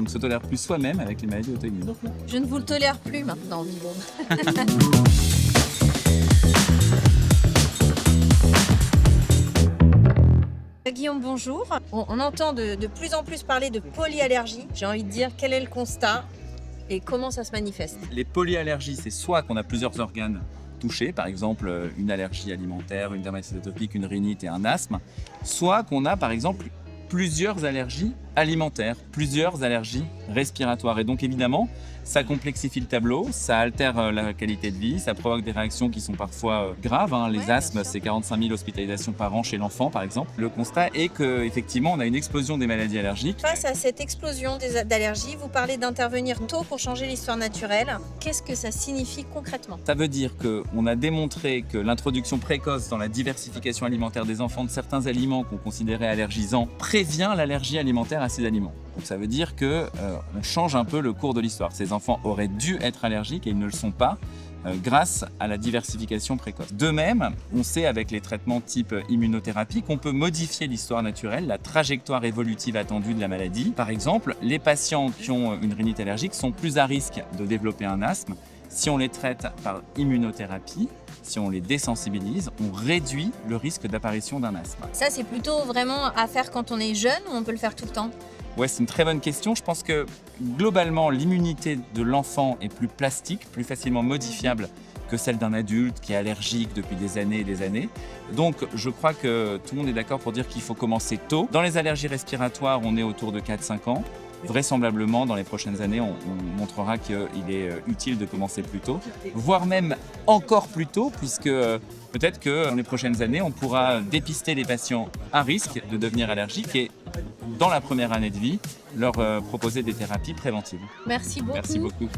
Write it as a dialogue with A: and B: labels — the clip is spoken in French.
A: on ne se tolère plus soi-même avec les maladies auto-immunes.
B: Je ne vous le tolère plus maintenant, Vivon. Guillaume, bonjour. On entend de plus en plus parler de polyallergie. J'ai envie de dire, quel est le constat et comment ça se manifeste?
A: Les polyallergies, c'est soit qu'on a plusieurs organes touchés, par exemple une allergie alimentaire, une dermatite atopique, une rhinite et un asthme, soit qu'on a par exemple plusieurs allergies alimentaires, plusieurs allergies respiratoires. Et donc évidemment, ça complexifie le tableau, ça altère la qualité de vie, ça provoque des réactions qui sont parfois graves. Les asthmes, c'est 45 000 hospitalisations par an chez l'enfant, par exemple. Le constat est qu'effectivement, on a une explosion des maladies allergiques.
B: Face à cette explosion d'allergies, vous parlez d'intervenir tôt pour changer l'histoire naturelle. Qu'est-ce que ça signifie concrètement?
A: Ça veut dire qu'on a démontré que l'introduction précoce dans la diversification alimentaire des enfants de certains aliments qu'on considérait allergisants prévient l'allergie alimentaire à ces aliments. Donc ça veut dire qu'on change un peu le cours de l'histoire. Ces enfants auraient dû être allergiques et ils ne le sont pas grâce à la diversification précoce. De même, on sait avec les traitements type immunothérapie qu'on peut modifier l'histoire naturelle, la trajectoire évolutive attendue de la maladie. Par exemple, les patients qui ont une rhinite allergique sont plus à risque de développer un asthme. Si on les traite par immunothérapie, si on les désensibilise, on réduit le risque d'apparition d'un asthme.
B: Ça, c'est plutôt vraiment à faire quand on est jeune ou on peut le faire tout le temps?
A: Ouais, c'est une très bonne question. Je pense que globalement, l'immunité de l'enfant est plus plastique, plus facilement modifiable que celle d'un adulte qui est allergique depuis des années et des années. Donc, je crois que tout le monde est d'accord pour dire qu'il faut commencer tôt. Dans les allergies respiratoires, on est autour de 4-5 ans. Vraisemblablement, dans les prochaines années, on montrera qu'il est utile de commencer plus tôt, voire même encore plus tôt, puisque peut-être que dans les prochaines années, on pourra dépister les patients à risque de devenir allergiques et, dans la première année de vie, leur proposer des thérapies préventives.
B: Merci beaucoup.
A: Merci beaucoup.